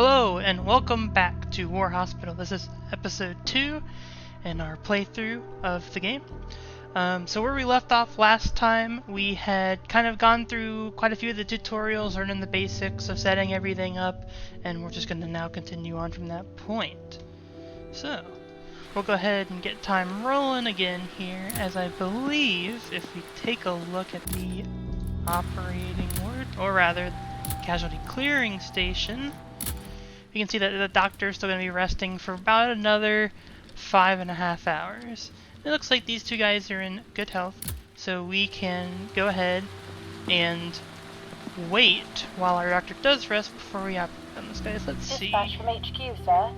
Hello and welcome back to War Hospital. This is episode 2 in our playthrough of the game. So where we left off last time, we had kind of gone through quite a few of the tutorials, learning the basics of setting everything up, and we're just going to now continue on from that point. So, we'll go ahead and get time rolling again here, as I believe if we take a look at the operating ward, or rather, casualty clearing station, you can see that the doctor's still going to be resting for about another 5.5 hours. It looks like these two guys are in good health, so we can go ahead and wait while our doctor does rest before we operate on this guy. Let's see. Dispatch from HQ, sir.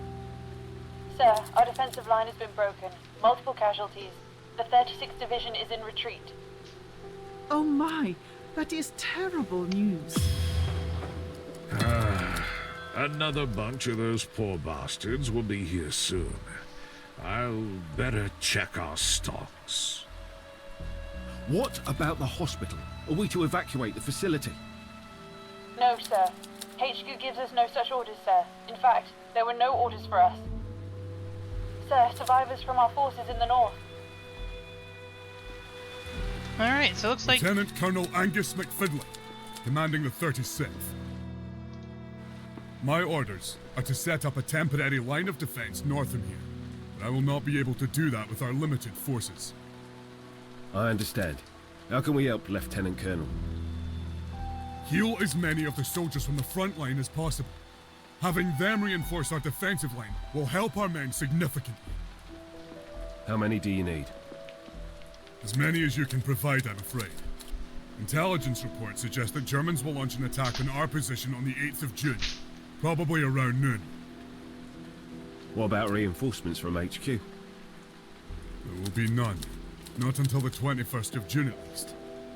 Sir, our defensive line has been broken. Multiple casualties. The 36th Division is in retreat. Oh my, that is terrible news. Another bunch of those poor bastards will be here soon. I'll better check our stocks. What about the hospital? Are we to evacuate the facility? No, sir. HQ gives us no such orders, sir. In fact, there were no orders for us. Sir, survivors from our forces in the north. Alright, so it looks like... Lieutenant Colonel Angus McFidley, commanding the 36th. My orders are to set up a temporary line of defense north from here, but I will not be able to do that with our limited forces. I understand. How can we help, Lieutenant Colonel? Heal as many of the soldiers from the front line as possible. Having them reinforce our defensive line will help our men significantly. How many do you need? As many as you can provide, I'm afraid. Intelligence reports suggest that Germans will launch an attack on our position on the 8th of June, probably around noon. What about reinforcements from HQ? There will be none. Not until the 21st of June at least.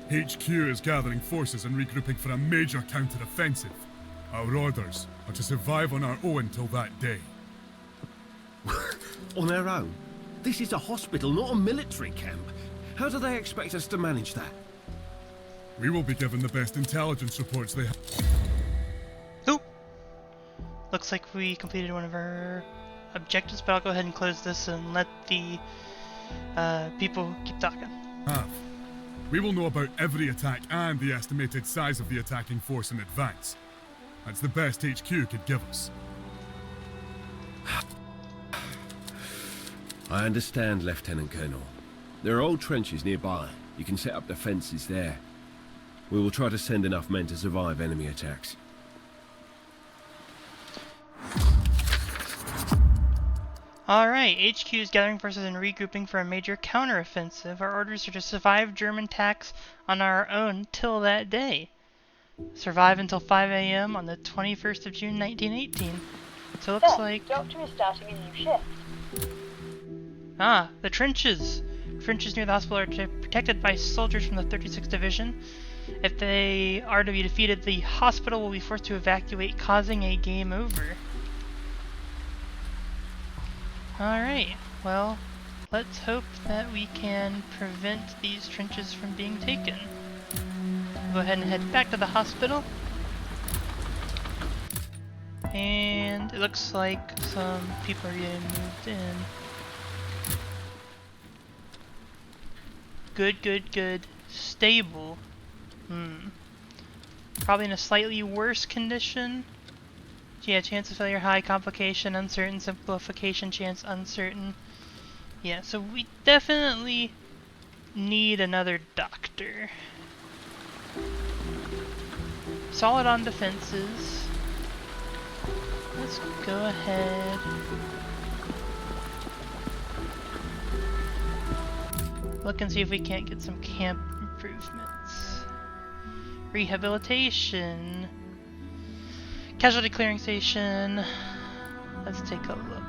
HQ is gathering forces and regrouping for a major counter-offensive. Our orders are to survive on our own till that day. On our own? This is a hospital, not a military camp. How do they expect us to manage that? We will be given the best intelligence reports they have. Ooh! Looks like we completed one of our objectives, but I'll go ahead and close this and let the people keep talking. We will know about every attack and the estimated size of the attacking force in advance. That's the best HQ could give us. I understand, Lieutenant Colonel. There are old trenches nearby. You can set up defenses there. We will try to send enough men to survive enemy attacks. Alright, HQ is gathering forces and regrouping for a major counteroffensive. Our orders are to survive German attacks on our own till that day. Survive until 5 a.m. on the 21st of June 1918. So it looks Sir, like... Doctor is starting a new shift. Ah, the trenches! Trenches near the hospital are protected by soldiers from the 36th Division. If they are to be defeated, the hospital will be forced to evacuate, causing a game over. Alright, well, let's hope that we can prevent these trenches from being taken. We'll go ahead and head back to the hospital. And it looks like some people are getting moved in. Good. Stable. Probably in a slightly worse condition. Yeah, chance of failure high, complication uncertain, simplification chance uncertain. Yeah, so we definitely need another doctor. Solid on defenses. Let's go ahead. Look and see if we can't get some camp improvements. Rehabilitation. Casualty clearing station. Let's take a look.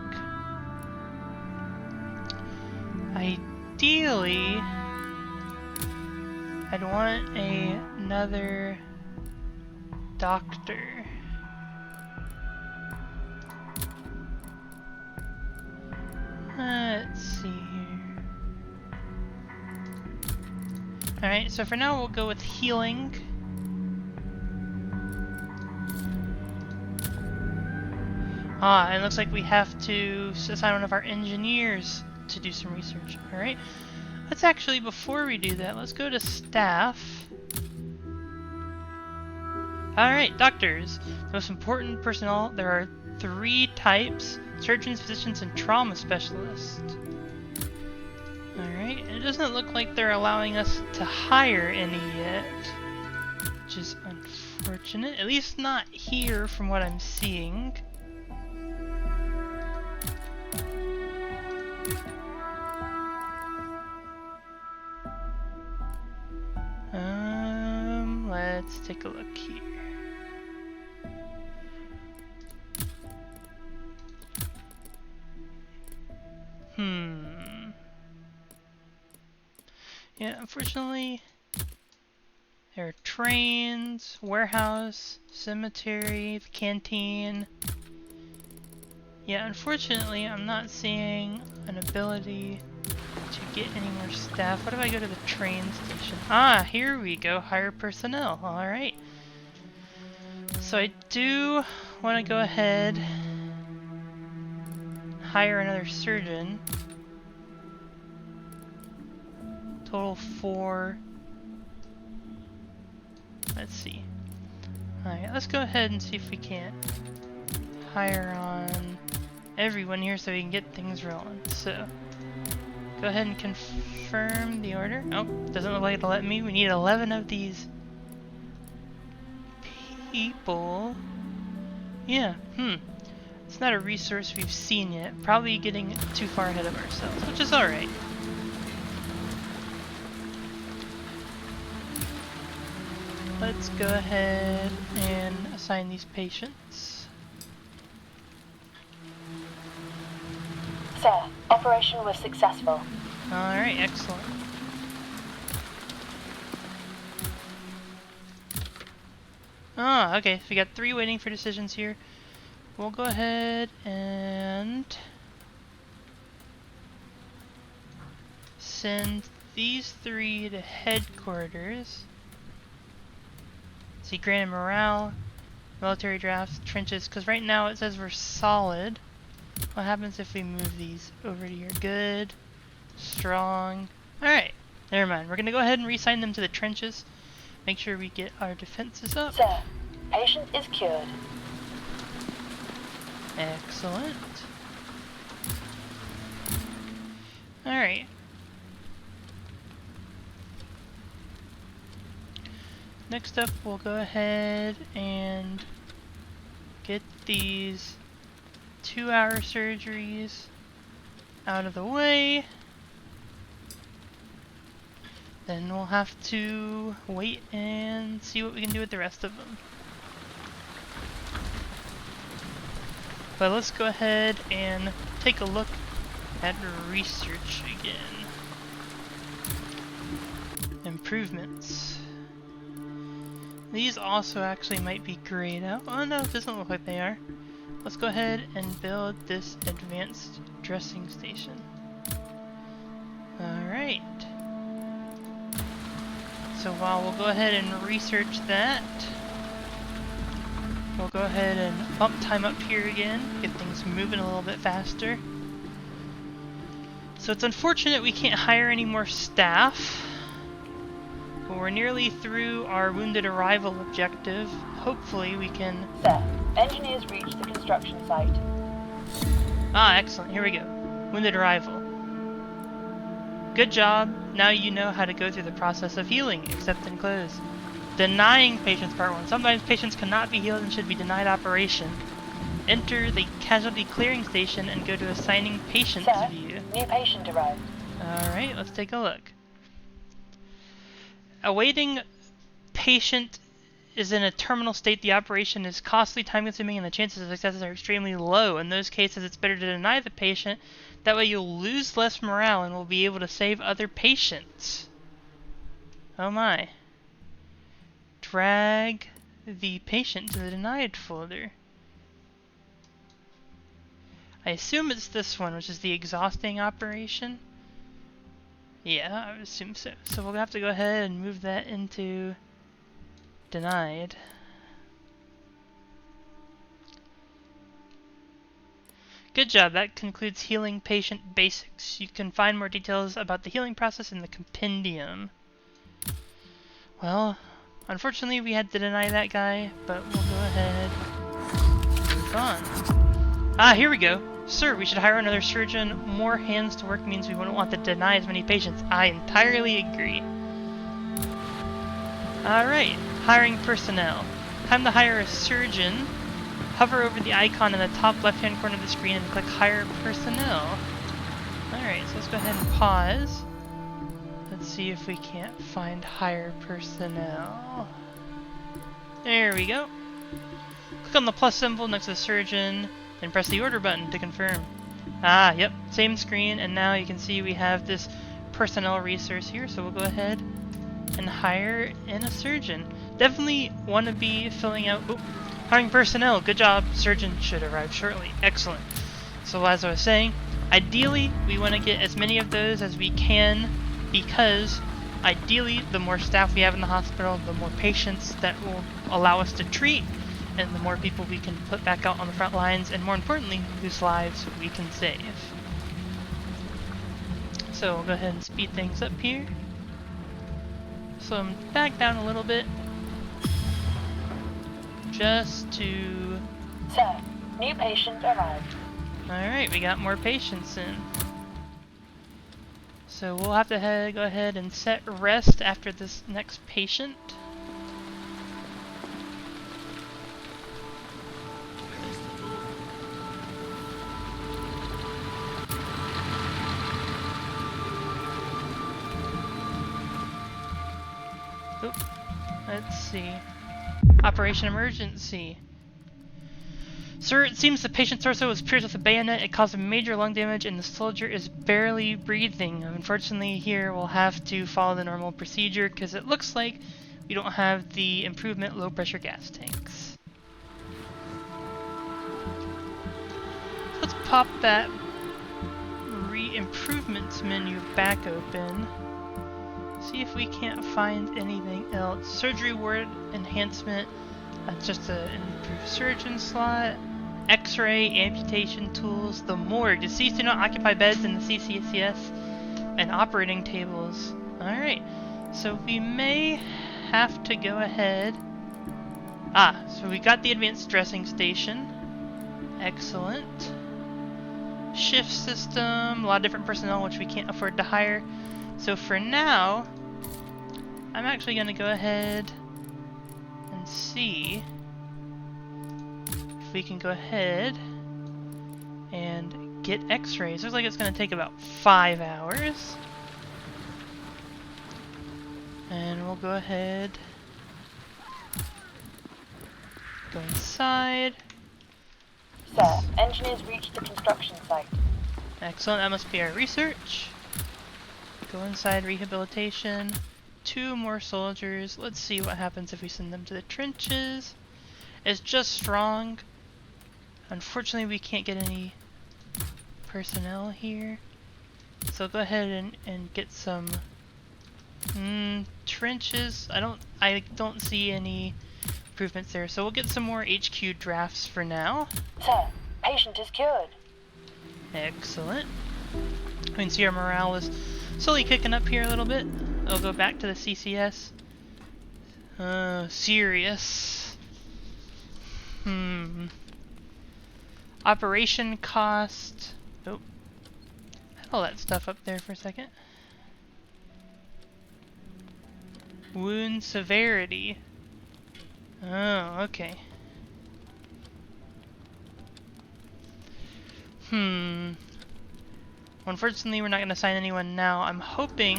Ideally, I'd want another doctor. Let's see here. Alright, so for now we'll go with healing. Ah, and it looks like we have to assign one of our engineers to do some research. Alright. Let's actually, before we do that, let's go to staff. Alright, doctors. The most important personnel, there are 3 types: surgeons, physicians, and trauma specialists. Alright, and it doesn't look like they're allowing us to hire any yet, which is unfortunate. At least not here from what I'm seeing. Let's take a look here. Yeah, unfortunately, there are trains, warehouse, cemetery, the canteen. Yeah, unfortunately, I'm not seeing an ability to get any more staff. What if I go to the train station? Ah, here we go. Hire personnel. Alright. So I do want to go ahead and hire another surgeon. Total 4. Let's see. Alright, let's go ahead and see if we can't hire on everyone here so we can get things rolling. So, go ahead and confirm the order. Oh, doesn't look like it'll let me. We need 11 of these people. Yeah, It's not a resource we've seen yet. Probably getting too far ahead of ourselves, which is alright. Let's go ahead and assign these patients. Sir, operation was successful. Alright, excellent. Ah, okay, so we got 3 waiting for decisions here. We'll go ahead and send these 3 to headquarters. See, granted morale, military drafts, trenches, because right now it says we're solid. What happens if we move these over to here? Good, strong. Alright, never mind. We're going to go ahead and reassign them to the trenches. Make sure we get our defenses up. Sir, patient is cured. Excellent. Alright. Next up, we'll go ahead and get these 2-hour surgeries out of the way. Then we'll have to wait and see what we can do with the rest of them. But let's go ahead and take a look at research again. Improvements. These also actually might be grayed out. Oh no, it doesn't look like they are. Let's go ahead and build this advanced dressing station. Alright. So while we'll go ahead and research that, we'll go ahead and bump time up here again, get things moving a little bit faster. So it's unfortunate we can't hire any more staff. But we're nearly through our wounded arrival objective. Hopefully we can... Sir, engineers reached the construction site. Ah, excellent. Here we go. Wounded arrival. Good job. Now you know how to go through the process of healing, accept and close. Denying patients, part 1. Sometimes patients cannot be healed and should be denied operation. Enter the casualty clearing station and go to assigning patients Sir, view. new patient arrived. Alright, let's take a look. Awaiting patient is in a terminal state. The operation is costly, time-consuming, and the chances of success are extremely low. In those cases, it's better to deny the patient. That way you'll lose less morale and will be able to save other patients. Oh my. Drag the patient to the denied folder. I assume it's this one, which is the exhausting operation. Yeah, I would assume so. So we'll have to go ahead and move that into denied. Good job. That concludes healing patient basics. You can find more details about the healing process in the compendium. Well, unfortunately we had to deny that guy, but we'll go ahead and move on. Ah, here we go. Sir, we should hire another surgeon. More hands to work means we wouldn't want to deny as many patients. I entirely agree. Alright, hiring personnel. Time to hire a surgeon. Hover over the icon in the top left-hand corner of the screen and click Hire Personnel. Alright, so let's go ahead and pause. Let's see if we can't find Hire Personnel. There we go. Click on the plus symbol next to the surgeon and press the order button to confirm. Ah, yep, same screen, and now you can see we have this personnel resource here, so we'll go ahead and hire in a surgeon. Definitely want to be filling out... Oh, hiring personnel, good job. Surgeon should arrive shortly. Excellent. So as I was saying, ideally we want to get as many of those as we can, because ideally the more staff we have in the hospital, the more patients that will allow us to treat, and the more people we can put back out on the front lines, and more importantly, whose lives we can save. So we'll go ahead and speed things up here. So I'm back down a little bit, just to... Sir, new patient arrived. Alright, we got more patients in. So we'll have to go ahead and set rest after this next patient. Oop. Let's see. Operation Emergency. Sir, it seems the patient's torso was pierced with a bayonet. It caused major lung damage and the soldier is barely breathing. Unfortunately, here we'll have to follow the normal procedure because it looks like we don't have the improvement low pressure gas tanks. Let's pop that improvements menu back open. See if we can't find anything else. Surgery ward enhancement. That's just an improved surgeon slot. X-ray, amputation tools, the morgue. Deceased do not occupy beds in the CCCS, and operating tables. Alright, so we may have to go ahead. Ah, so we got the advanced dressing station. Excellent. Shift system, a lot of different personnel which we can't afford to hire. So for now, I'm actually going to go ahead and see if we can go ahead and get x-rays. Looks like it's going to take about 5 hours. And we'll go ahead, go inside. Sir, engineers reached the construction site. Excellent, that must be our research. Go inside rehabilitation. 2 more soldiers. Let's see what happens if we send them to the trenches. It's just strong. Unfortunately, we can't get any personnel here. So go ahead and get some trenches. I don't see any improvements there. So we'll get some more HQ drafts for now. Sir, patient is cured. Excellent. We can see our morale is slowly kicking up here a little bit. I'll go back to the CCS. Serious. Operation cost. Oh. Had all that stuff up there for a second. Wound severity. Oh, okay. Unfortunately, we're not going to assign anyone now. I'm hoping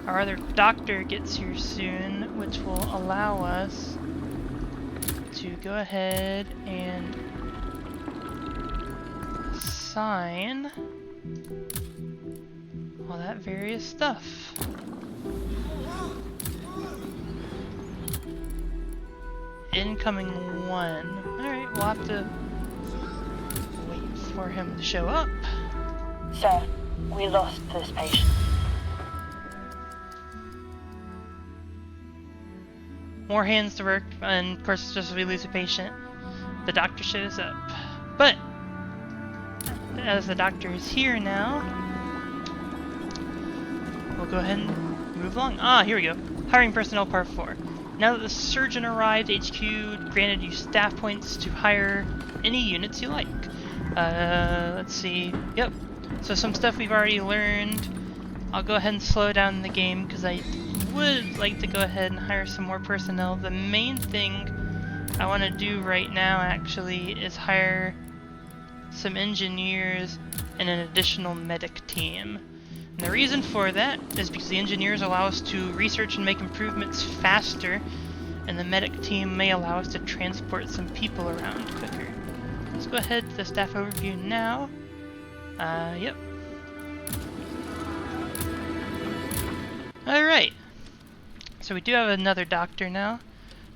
our other doctor gets here soon, which will allow us to go ahead and assign all that various stuff. Incoming 1. Alright, we'll have to wait for him to show up. Sir, we lost this patient. More hands to work, and of course just as we lose a patient, the doctor shows up. But as the doctor is here now, we'll go ahead and move along. Ah, here we go. Hiring personnel part 4. Now that the surgeon arrived, HQ granted you staff points to hire any units you like. Let's see. Yep. So some stuff we've already learned. I'll go ahead and slow down the game because I would like to go ahead and hire some more personnel. The main thing I want to do right now actually is hire some engineers and an additional medic team. And the reason for that is because the engineers allow us to research and make improvements faster, and the medic team may allow us to transport some people around quicker. Let's go ahead to the staff overview now. Yep. Alright. So we do have another doctor now.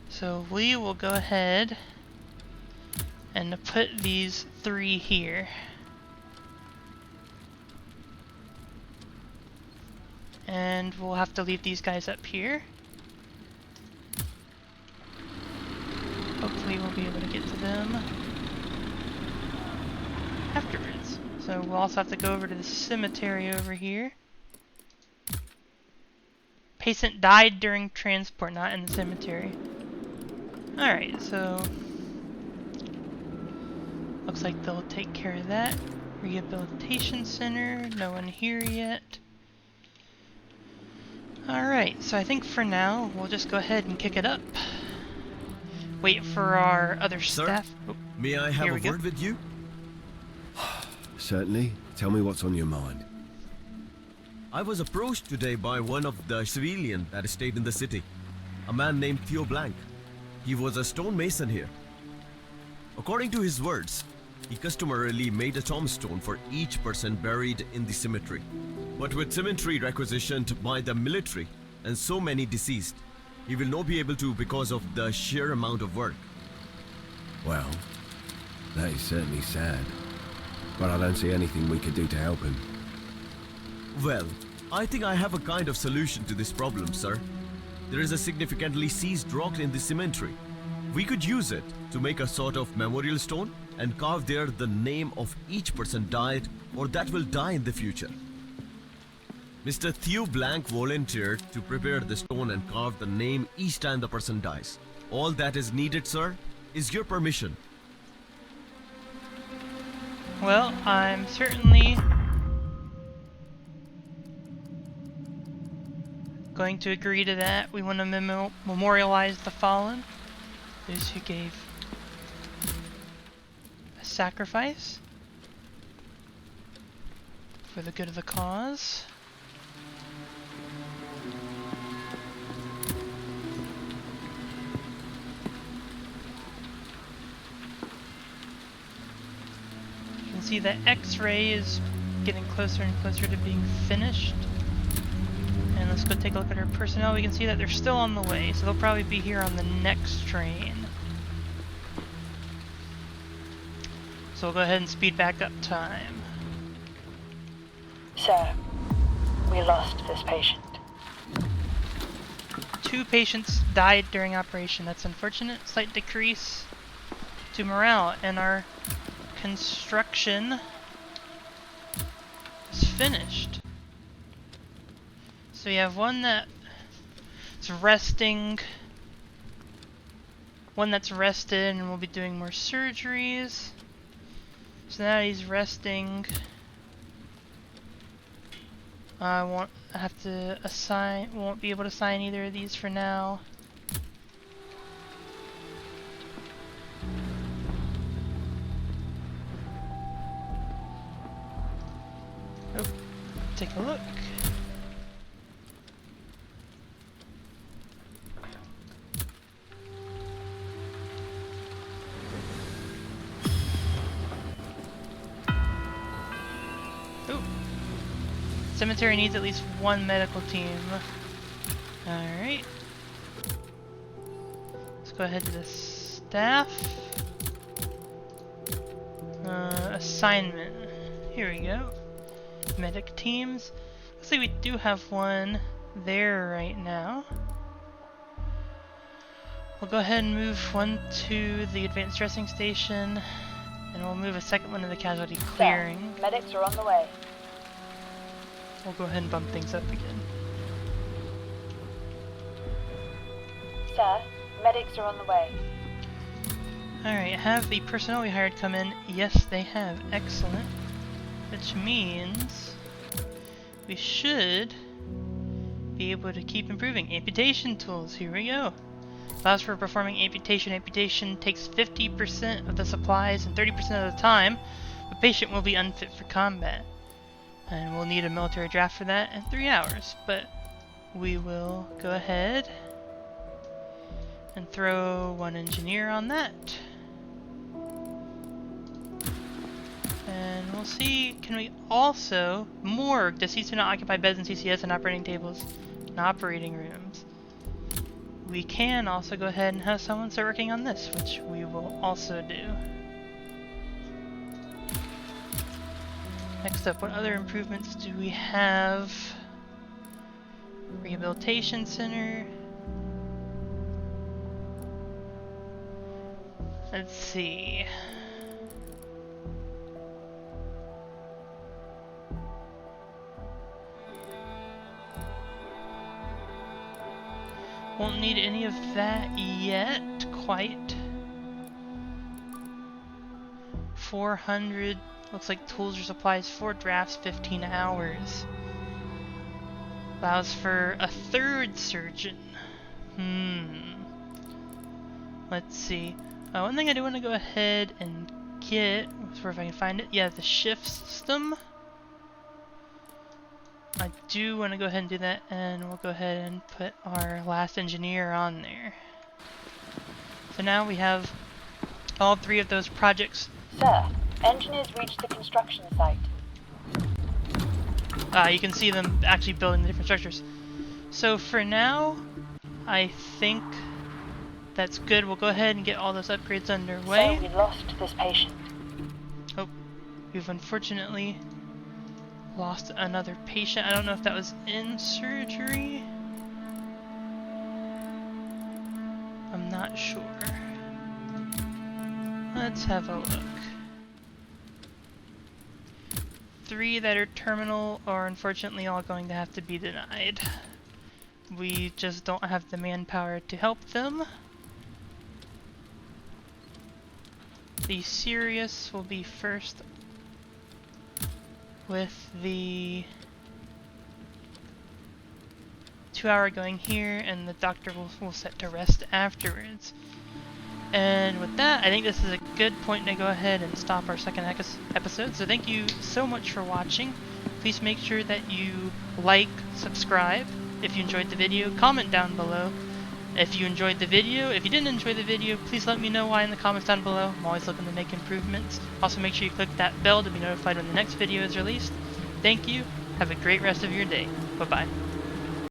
So we will go ahead and put these 3 here. And we'll have to leave these guys up here. Hopefully we'll be able to get to them afterwards. So we'll also have to go over to the cemetery over here. Patient died during transport, not in the cemetery. Alright, so looks like they'll take care of that. Rehabilitation center, no one here yet. Alright, so I think for now we'll just go ahead and kick it up. Wait for our other staff. Oh, may I have a word with you? Certainly. Tell me what's on your mind. I was approached today by one of the civilians that stayed in the city. A man named Theo Blank. He was a stonemason here. According to his words, he customarily made a tombstone for each person buried in the cemetery. But with cemetery requisitioned by the military and so many deceased, he will not be able to because of the sheer amount of work. Well, that is certainly sad. But I don't see anything we could do to help him. Well, I think I have a kind of solution to this problem, sir. There is a significantly seized rock in the cemetery. We could use it to make a sort of memorial stone and carve there the name of each person died or that will die in the future. Mr. Theo Blank volunteered to prepare the stone and carve the name each time the person dies. All that is needed, sir, is your permission. well, I'm certainly going to agree to that. We want to memorialize the fallen, those who gave a sacrifice for the good of the cause. You can see the X-ray is getting closer and closer to being finished. And let's go take a look at our personnel. We can see that they're still on the way, so they'll probably be here on the next train. So we'll go ahead and speed back up time. Sir, we lost this patient. 2 patients died during operation. That's unfortunate. Slight decrease to morale, and our construction is finished. So you have one that's resting, one that's rested and will be doing more surgeries. So now he's resting. I won't have to assign, won't be able to assign either of these for now. Oh, take a look. Cemetery needs at least 1 medical team. Alright. Let's go ahead to the staff. Assignment. Here we go. Medic teams. Looks like we do have one there right now. We'll go ahead and move one to the advanced dressing station. And we'll move a second one to the casualty Sir, clearing. medics are on the way. We'll go ahead and bump things up again. Sir, medics are on the way. Alright, have the personnel we hired come in? Yes, they have. Excellent. Which means we should be able to keep improving. Amputation tools, here we go. Allows for performing amputation. Amputation takes 50% of the supplies and 30% of the time. The patient will be unfit for combat. And we'll need a military draft for that in 3 hours. But we will go ahead and throw 1 engineer on that. And we'll see, can we also morgue? Deceased do not occupy beds in CCS and operating tables and operating rooms. We can also go ahead and have someone start working on this, which we will also do. Next up, what other improvements do we have? Rehabilitation center. Let's see. Won't need any of that yet, quite. 400, looks like tools or supplies, 4 drafts, 15 hours. Allows for a 3rd surgeon. Let's see. One thing I do want to go ahead and get, let's see if I can find it. Yeah, the shift system. I do want to go ahead and do that, and we'll go ahead and put our last engineer on there. So now we have all 3 of those projects. Sir, engineers reached the construction site. You can see them actually building the different structures. So for now, I think that's good. We'll go ahead and get all those upgrades underway. Sir, we lost this patient. Oh, we've unfortunately lost another patient. I don't know if that was in surgery. I'm not sure. Let's have a look. 3 that are terminal are unfortunately all going to have to be denied. We just don't have the manpower to help them. The serious will be first with the 2-hour going here, and the doctor will set to rest afterwards. And with that, I think this is a good point to go ahead and stop our second episode. So thank you so much for watching. Please make sure that you like, subscribe if you enjoyed the video, comment down below if you enjoyed the video. If you didn't enjoy the video, please let me know why in the comments down below. I'm always looking to make improvements. Also make sure you click that bell to be notified when the next video is released. Thank you. Have a great rest of your day. Bye-bye.